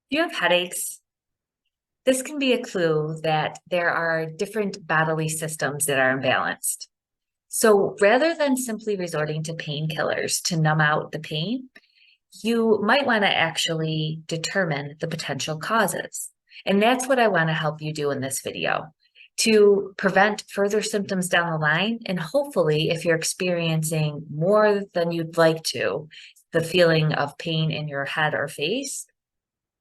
Do you have headaches? This can be a clue that there are different bodily systems that are imbalanced. So rather than simply resorting to painkillers to numb out the pain, you might want to actually determine the potential causes. And that's what I want to help you do in this video to prevent further symptoms down the line. And hopefully, if you're experiencing more than you'd like to, the feeling of pain in your head or face,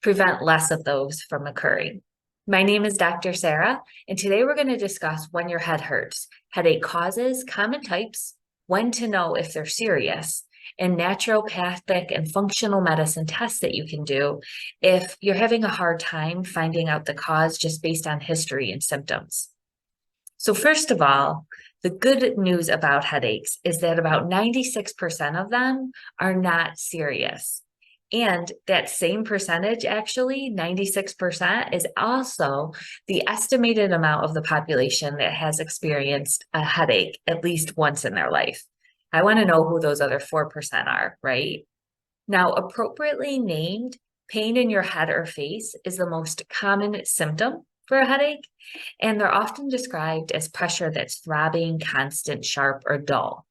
prevent less of those from occurring. My name is Dr. Sarah, and today we're going to discuss when your head hurts, headache causes, common types, when to know if they're serious, and naturopathic and functional medicine tests that you can do if you're having a hard time finding out the cause just based on history and symptoms. So first of all, the good news about headaches is that about 96% of them are not serious. And that same percentage, actually, 96%, is also the estimated amount of the population that has experienced a headache at least once in their life. I want to know who those other 4% are, right? Now, appropriately named, pain in your head or face is the most common symptom for a headache, and they're often described as pressure that's throbbing, constant, sharp, or dull.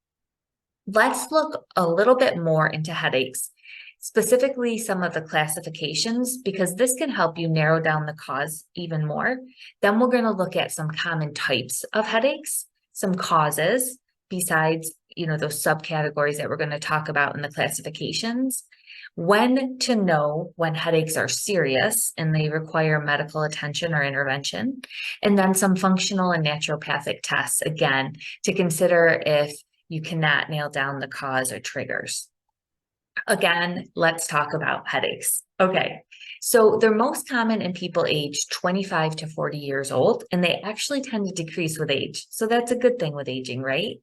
Let's look a little bit more into headaches, specifically some of the classifications, because this can help you narrow down the cause even more. Then we're going to look at some common types of headaches, some causes besides, those subcategories that we're going to talk about in the classifications, when to know when headaches are serious and they require medical attention or intervention, and then some functional and naturopathic tests, again, to consider if you cannot nail down the cause or triggers. Again, let's talk about headaches. Okay, so they're most common in people aged 25 to 40 years old, and they actually tend to decrease with age. So that's a good thing with aging, right?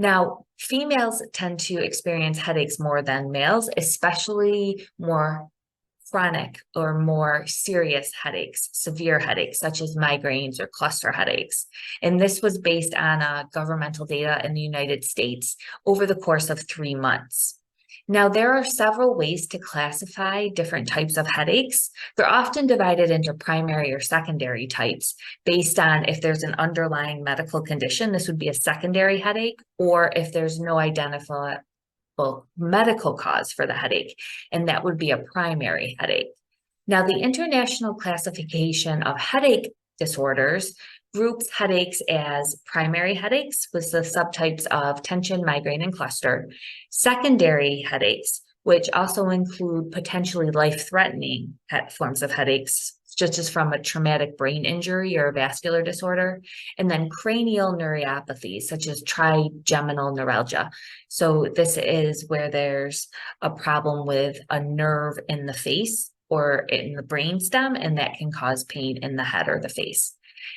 Now, females tend to experience headaches more than males, especially more chronic or more serious headaches, severe headaches, such as migraines or cluster headaches. And this was based on governmental data in the United States over the course of 3 months. Now, there are several ways to classify different types of headaches. They're often divided into primary or secondary types based on if there's an underlying medical condition. This would be a secondary headache, or if there's no identifiable medical cause for the headache, and that would be a primary headache. Now, the International Classification of Headache Disorders groups headaches as primary headaches with the subtypes of tension, migraine, and cluster, secondary headaches, which also include potentially life-threatening forms of headaches, such as from a traumatic brain injury or a vascular disorder, and then cranial neuropathies, such as trigeminal neuralgia. So this is where there's a problem with a nerve in the face or in the brainstem, and that can cause pain in the head or the face.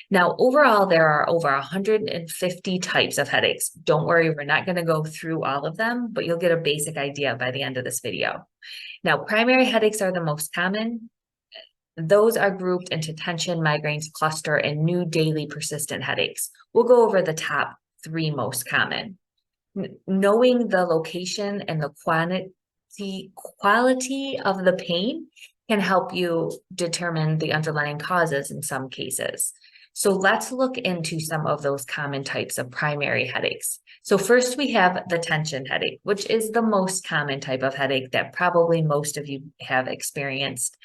Now, overall, there are over 150 types of headaches. Don't worry, we're not going to go through all of them, but you'll get a basic idea by the end of this video. Now, primary headaches are the most common. Those are grouped into tension, migraines, cluster, and new daily persistent headaches. We'll go over the top 3 most common. Knowing the location and the quality of the pain can help you determine the underlying causes in some cases. So let's look into some of those common types of primary headaches. So first we have the tension headache, which is the most common type of headache that probably most of you have experienced.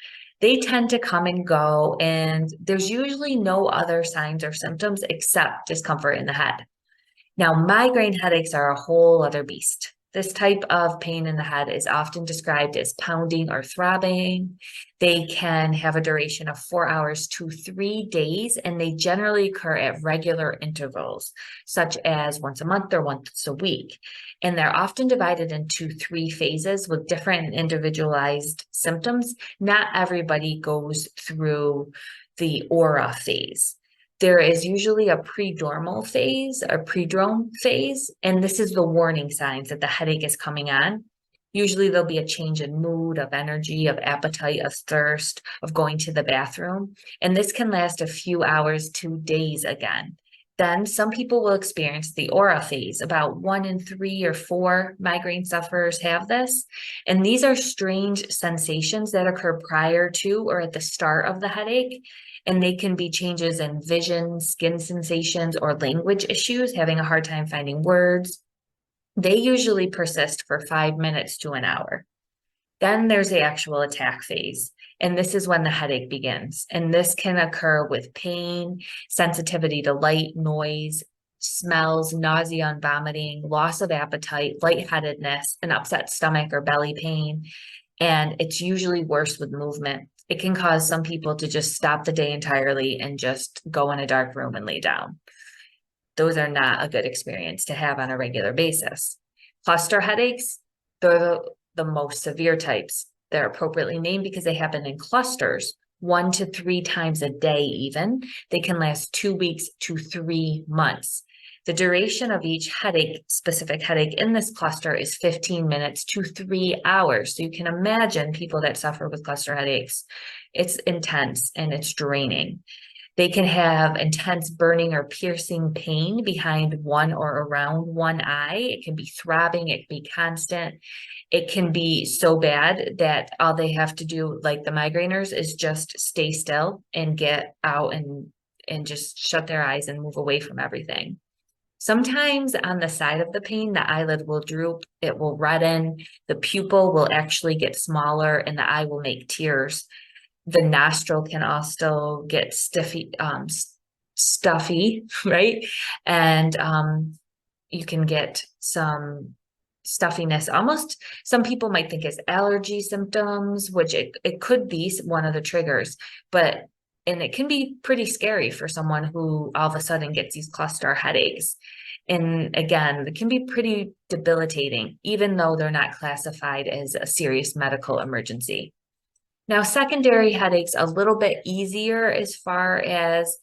They tend to come and go, and there's usually no other signs or symptoms except discomfort in the head. Now, migraine headaches are a whole other beast. This type of pain in the head is often described as pounding or throbbing. They can have a duration of 4 hours to 3 days, and they generally occur at regular intervals, such as once a month or once a week. And they're often divided into 3 phases with different individualized symptoms. Not everybody goes through the aura phase. There is usually a prodromal phase, a prodrome phase, and this is the warning signs that the headache is coming on. Usually there'll be a change in mood, of energy, of appetite, of thirst, of going to the bathroom, and this can last a few hours to days again. Then some people will experience the aura phase. About 1 in 3 or 4 migraine sufferers have this. And these are strange sensations that occur prior to or at the start of the headache. And they can be changes in vision, skin sensations, or language issues, having a hard time finding words. They usually persist for 5 minutes to an hour. Then there's the actual attack phase. And this is when the headache begins. And this can occur with pain, sensitivity to light, noise, smells, nausea and vomiting, loss of appetite, lightheadedness, an upset stomach or belly pain. And it's usually worse with movement. It can cause some people to just stop the day entirely and just go in a dark room and lay down. Those are not a good experience to have on a regular basis. Cluster headaches, they're the most severe types. They're appropriately named because they happen in clusters, 1 to 3 times a day even. They can last 2 weeks to 3 months. The duration of each headache, specific headache in this cluster, is 15 minutes to 3 hours. So you can imagine people that suffer with cluster headaches. It's intense and it's draining. They can have intense burning or piercing pain behind one or around one eye. It can be throbbing. It can be constant. It can be so bad that all they have to do, like the migraineurs, is just stay still and get out and just shut their eyes and move away from everything. Sometimes on the side of the pain, the eyelid will droop, it will redden, the pupil will actually get smaller, and the eye will make tears. The nostril can also get stuffy, right? And you can get some stuffiness. Almost some people might think as allergy symptoms, which it could be one of the triggers, and it can be pretty scary for someone who all of a sudden gets these cluster headaches. And again, it can be pretty debilitating, even though they're not classified as a serious medical emergency. Now, secondary headaches, a little bit easier as far as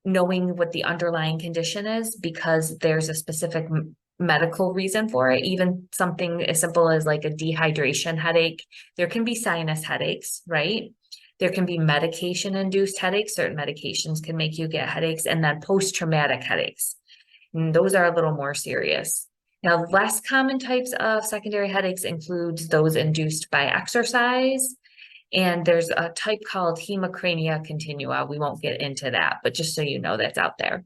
knowing what the underlying condition is, because there's a specific medical reason for it. Even something as simple as like a dehydration headache. There can be sinus headaches, right? There can be medication-induced headaches. Certain medications can make you get headaches, and then post-traumatic headaches. And those are a little more serious. Now, less common types of secondary headaches include those induced by exercise. And there's a type called hemicrania continua. We won't get into that, but just so you know, that's out there.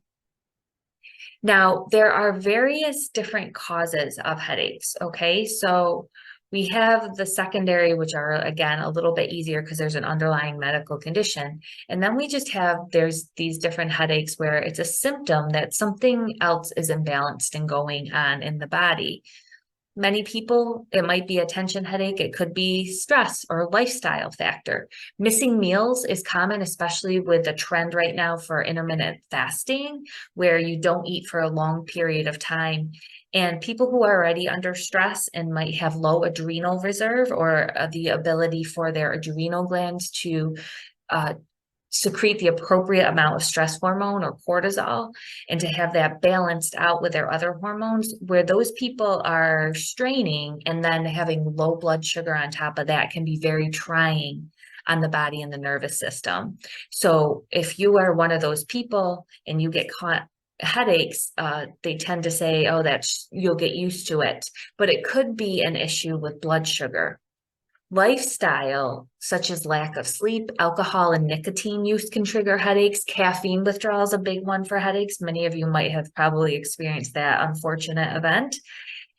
Now, there are various different causes of headaches, okay? So we have the secondary, which are, again, a little bit easier because there's an underlying medical condition. And then we just have, there's these different headaches where it's a symptom that something else is imbalanced and going on in the body. Many people, it might be a tension headache. It could be stress or a lifestyle factor. Missing meals is common, especially with a trend right now for intermittent fasting, where you don't eat for a long period of time. And people who are already under stress and might have low adrenal reserve or the ability for their adrenal glands to secrete the appropriate amount of stress hormone or cortisol, and to have that balanced out with their other hormones, where those people are straining and then having low blood sugar on top of that can be very trying on the body and the nervous system. So if you are one of those people and you get caught headaches, they tend to say, oh, you'll get used to it, but it could be an issue with blood sugar. Lifestyle, such as lack of sleep, alcohol and nicotine use can trigger headaches. Caffeine withdrawal is a big one for headaches. Many of you might have probably experienced that unfortunate event.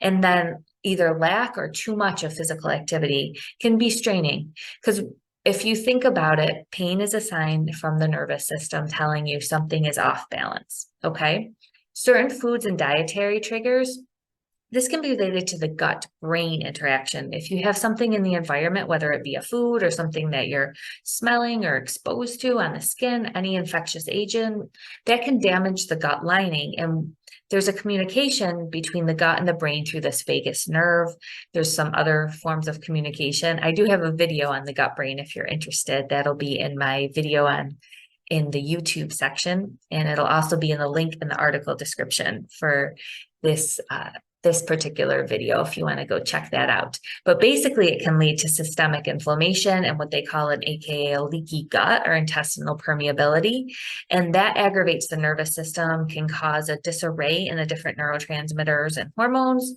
And then either lack or too much of physical activity can be straining, because if you think about it, pain is a sign from the nervous system telling you something is off balance, okay? Certain foods and dietary triggers, this can be related to the gut-brain interaction. If you have something in the environment, whether it be a food or something that you're smelling or exposed to on the skin, any infectious agent, that can damage the gut lining. And there's a communication between the gut and the brain through this vagus nerve. There's some other forms of communication. I do have a video on the gut brain if you're interested. That'll be in my video in the YouTube section, and it'll also be in the link in the article description for this this particular video if you want to go check that out. But basically, it can lead to systemic inflammation and what they call an AKA a leaky gut or intestinal permeability. And that aggravates the nervous system, can cause a disarray in the different neurotransmitters and hormones,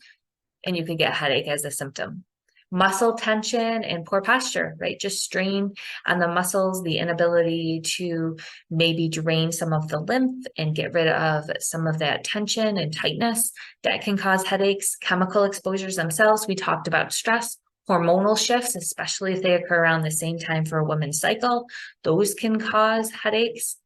and you could get headache as a symptom. Muscle tension and poor posture, right? Just strain on the muscles, the inability to maybe drain some of the lymph and get rid of some of that tension and tightness that can cause headaches. Chemical exposures themselves, we talked about stress, hormonal shifts, especially if they occur around the same time for a woman's cycle, those can cause headaches.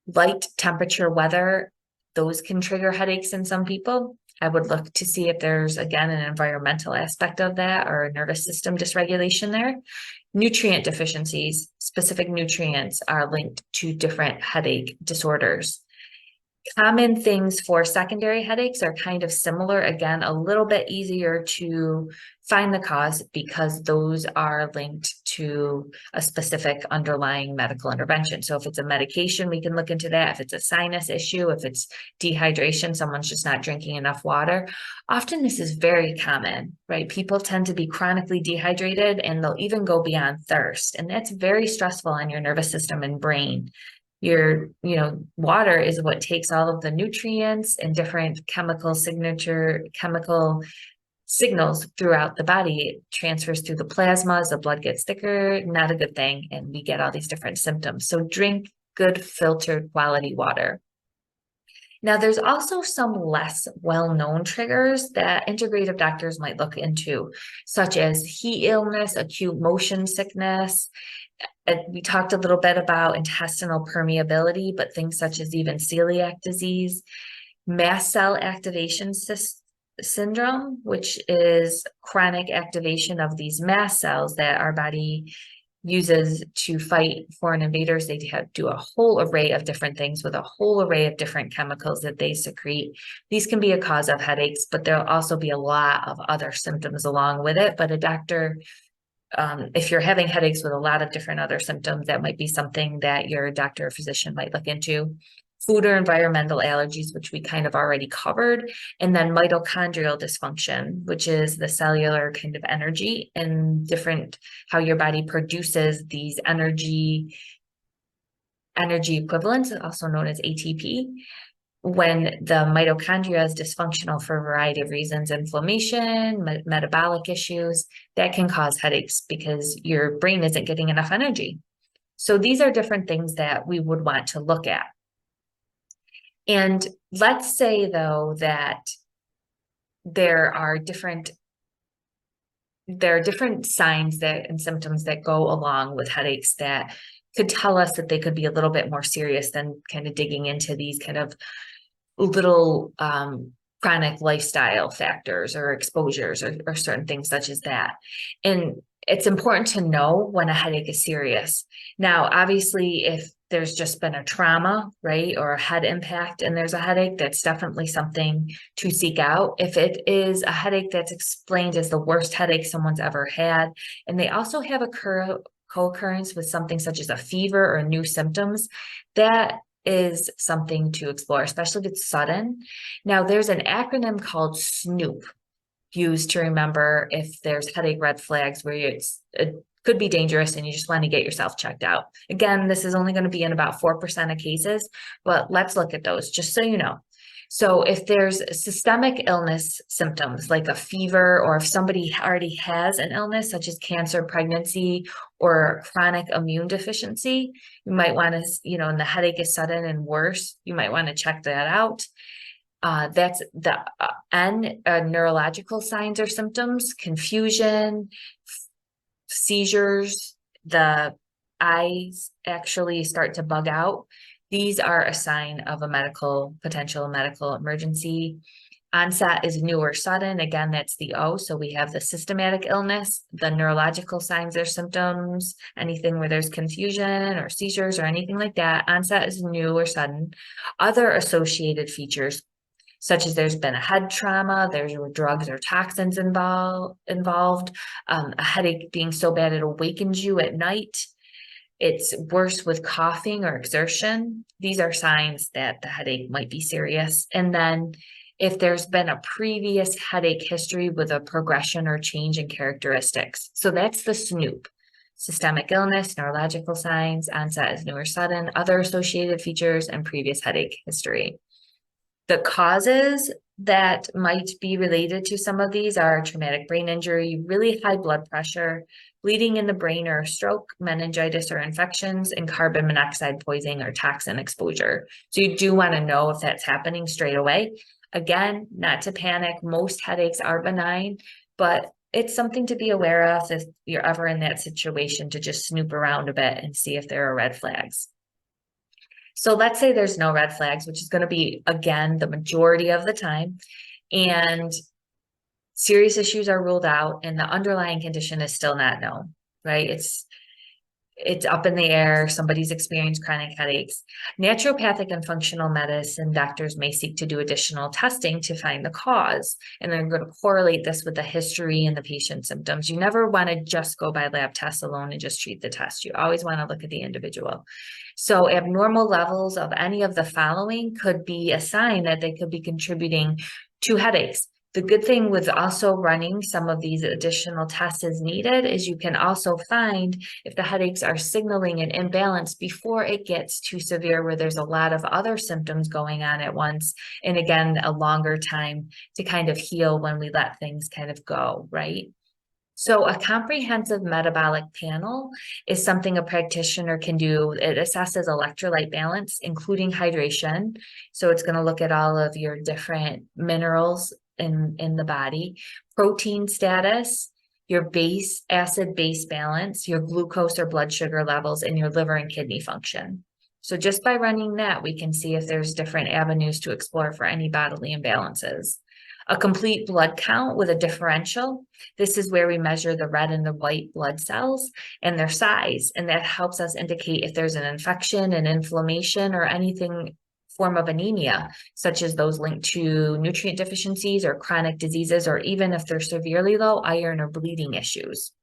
Light temperature weather, those can trigger headaches in some people. I would look to see if there's, again, an environmental aspect of that or a nervous system dysregulation there. Nutrient deficiencies, specific nutrients are linked to different headache disorders. Common things for secondary headaches are kind of similar. Again, a little bit easier to find the cause because those are linked to a specific underlying medical intervention. So if it's a medication, we can look into that. If it's a sinus issue, if it's dehydration, someone's just not drinking enough water. Often this is very common, right? People tend to be chronically dehydrated and they'll even go beyond thirst. And that's very stressful on your nervous system and brain. Your, water is what takes all of the nutrients and different chemical signals throughout the body. It transfers through the plasma, the blood gets thicker, not a good thing. And we get all these different symptoms. So drink good filtered quality water. Now, there's also some less well-known triggers that integrative doctors might look into, such as heat illness, acute motion sickness. We talked a little bit about intestinal permeability, but things such as even celiac disease, mast cell activation syndrome, which is chronic activation of these mast cells that our body uses to fight foreign invaders. They do a whole array of different things with a whole array of different chemicals that they secrete. These can be a cause of headaches, but there'll also be a lot of other symptoms along with it. But a doctor, if you're having headaches with a lot of different other symptoms, that might be something that your doctor or physician might look into. Food or environmental allergies, which we kind of already covered, and then mitochondrial dysfunction, which is the cellular kind of energy and different how your body produces these energy equivalents, also known as ATP. When the mitochondria is dysfunctional for a variety of reasons, inflammation, metabolic issues, that can cause headaches because your brain isn't getting enough energy. So these are different things that we would want to look at. And let's say, though, that there are different signs and symptoms that go along with headaches that could tell us that they could be a little bit more serious than kind of digging into these kind of little chronic lifestyle factors or exposures or certain things such as that. And it's important to know when a headache is serious. Now, obviously, if there's just been a trauma, right, or a head impact and there's a headache, that's definitely something to seek out. If it is a headache that's explained as the worst headache someone's ever had, and they also have a co-occurrence with something such as a fever or new symptoms, that is something to explore, especially if it's sudden. Now, there's an acronym called SNOOP used to remember if there's headache red flags where it could be dangerous and you just want to get yourself checked out. Again, this is only going to be in about 4% of cases, but let's look at those just so you know. So if there's systemic illness symptoms like a fever, or if somebody already has an illness such as cancer, pregnancy, or chronic immune deficiency, you might want to, and the headache is sudden and worse, you might want to check that out. That's the neurological signs or symptoms: confusion, seizures, the eyes actually start to bug out. These are a sign of a potential medical emergency. Onset is new or sudden. Again, that's the O. So we have the systematic illness, the neurological signs or symptoms, anything where there's confusion or seizures or anything like that. Onset is new or sudden. Other associated features, such as there's been a head trauma, there's drugs or toxins involved, a headache being so bad it awakens you at night. It's worse with coughing or exertion. These are signs that the headache might be serious. And then if there's been a previous headache history with a progression or change in characteristics. So that's the SNOOP. Systemic illness, neurological signs, onset is new or sudden, other associated features, and previous headache history. The causes that might be related to some of these are traumatic brain injury, really high blood pressure, bleeding in the brain or stroke, meningitis or infections, and carbon monoxide poisoning or toxin exposure. So you do want to know if that's happening straight away. Again, not to panic. Most headaches are benign, but it's something to be aware of if you're ever in that situation, to just snoop around a bit and see if there are red flags. So let's say there's no red flags, which is going to be, again, the majority of the time, and serious issues are ruled out and the underlying condition is still not known, right? It's up in the air. Somebody's experienced chronic headaches. Naturopathic and functional medicine doctors may seek to do additional testing to find the cause. And they're going to correlate this with the history and the patient's symptoms. You never want to just go by lab tests alone and just treat the test. You always want to look at the individual. So abnormal levels of any of the following could be a sign that they could be contributing to headaches. The good thing with also running some of these additional tests as needed is you can also find if the headaches are signaling an imbalance before it gets too severe, where there's a lot of other symptoms going on at once. And again, a longer time to kind of heal when we let things kind of go, right? So a comprehensive metabolic panel is something a practitioner can do. It assesses electrolyte balance, including hydration. So it's going to look at all of your different minerals in the body, protein status, your acid base balance, your glucose or blood sugar levels, and your liver and kidney function. So just by running that, we can see if there's different avenues to explore for any bodily imbalances. A complete blood count with a differential. This is where we measure the red and the white blood cells and their size. And that helps us indicate if there's an infection, an inflammation, or anything form of anemia, such as those linked to nutrient deficiencies or chronic diseases, or even if they're severely low iron or bleeding issues.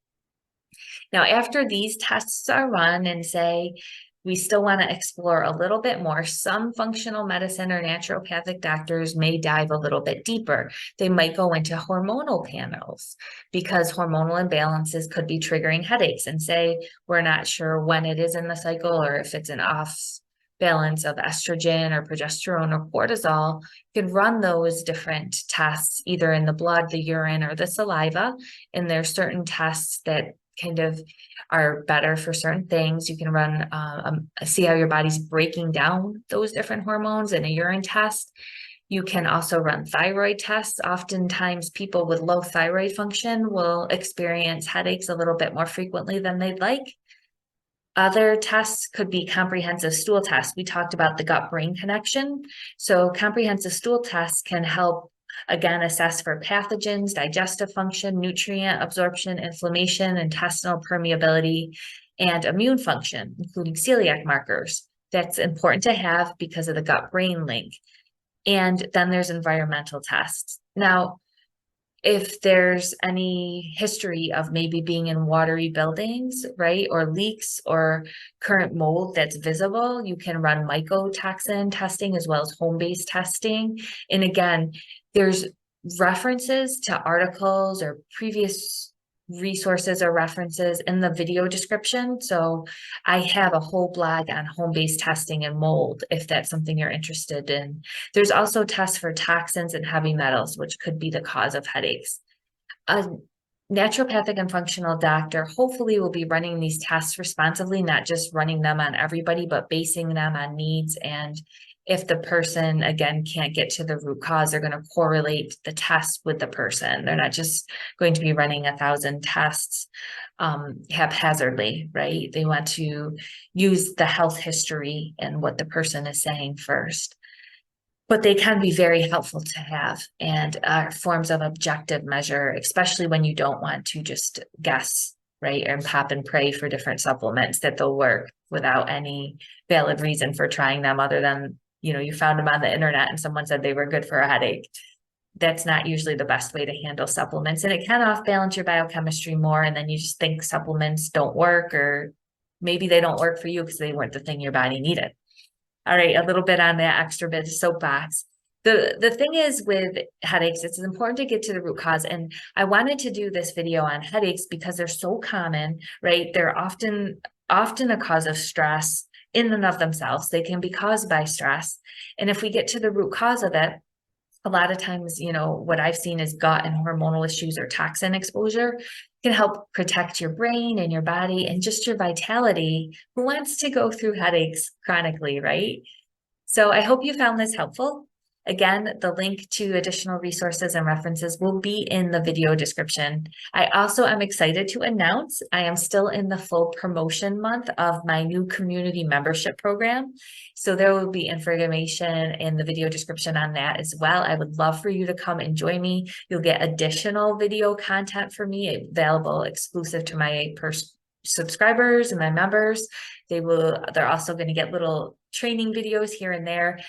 Now, after these tests are run and say, we still want to explore a little bit more, some functional medicine or naturopathic doctors may dive a little bit deeper. They might go into hormonal panels because hormonal imbalances could be triggering headaches, and say, we're not sure when it is in the cycle or if it's an off balance of estrogen or progesterone or cortisol. You can run those different tests either in the blood, the urine, or the saliva. And there's certain tests that kind of are better for certain things. You can run, see how your body's breaking down those different hormones in a urine test. You can also run thyroid tests. Oftentimes people with low thyroid function will experience headaches a little bit more frequently than they'd like. Other tests could be comprehensive stool tests. We talked about the gut-brain connection. So comprehensive stool tests can help, again, assess for pathogens, digestive function, nutrient absorption, inflammation, intestinal permeability, and immune function, including celiac markers. That's important to have because of the gut-brain link. And then there's environmental tests. Now, if there's any history of maybe being in watery buildings, right, or leaks or current mold that's visible, you can run mycotoxin testing as well as home-based testing. And again, there's references to articles or previous resources or references in the video description. So I have a whole blog on home-based testing and mold, if that's something you're interested in. There's also tests for toxins and heavy metals, which could be the cause of headaches. A naturopathic and functional doctor hopefully will be running these tests responsibly, not just running them on everybody, but basing them on needs. And if the person, again, can't get to the root cause, they're going to correlate the test with the person. They're not just going to be running 1,000 tests haphazardly, right? They want to use the health history and what the person is saying first. But they can be very helpful to have, and are forms of objective measure, especially when you don't want to just guess, right? And pop and pray for different supplements that they'll work without any valid reason for trying them other than, you found them on the internet and someone said they were good for a headache. That's not usually the best way to handle supplements. And it can off balance your biochemistry more. And then you just think supplements don't work, or maybe they don't work for you because they weren't the thing your body needed. All right, a little bit on that extra bit of soapbox. The thing is with headaches, it's important to get to the root cause. And I wanted to do this video on headaches because they're so common, right? They're often a cause of stress in and of themselves. They can be caused by stress. And if we get to the root cause of it, a lot of times, what I've seen is gut and hormonal issues or toxin exposure can help protect your brain and your body and just your vitality. Who wants to go through headaches chronically, right? So I hope you found this helpful. Again, the link to additional resources and references will be in the video description. I also am excited to announce I am still in the full promotion month of my new community membership program. So there will be information in the video description on that as well. I would love for you to come and join me. You'll get additional video content for me available exclusive to my subscribers and my members. They're also going to get little training videos here and there,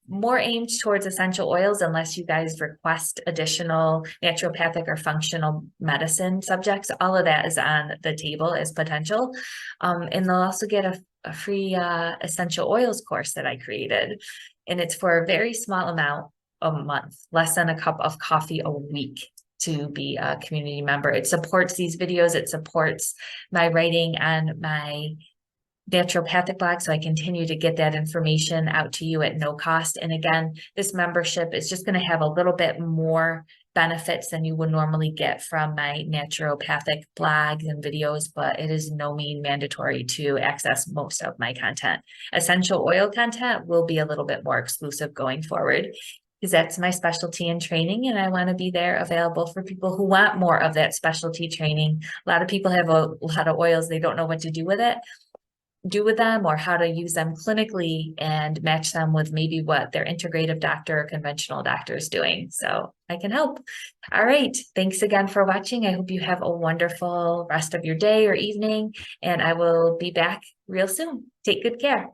more aimed towards essential oils, unless you guys request additional naturopathic or functional medicine subjects. All of that is on the table as potential. And they'll also get a free essential oils course that I created. And it's for a very small amount a month, less than a cup of coffee a week to be a community member. It supports these videos. It supports my writing and my naturopathic blog, so I continue to get that information out to you at no cost. And again, this membership is just going to have a little bit more benefits than you would normally get from my naturopathic blogs and videos, but it is no mean mandatory to access most of my content. Essential oil content will be a little bit more exclusive going forward, because that's my specialty in training, and I want to be there available for people who want more of that specialty training. A lot of people have a lot of oils, they don't know what to do with them or how to use them clinically and match them with maybe what their integrative doctor or conventional doctor is doing. So I can help. All right. Thanks again for watching. I hope you have a wonderful rest of your day or evening, and I will be back real soon. Take good care.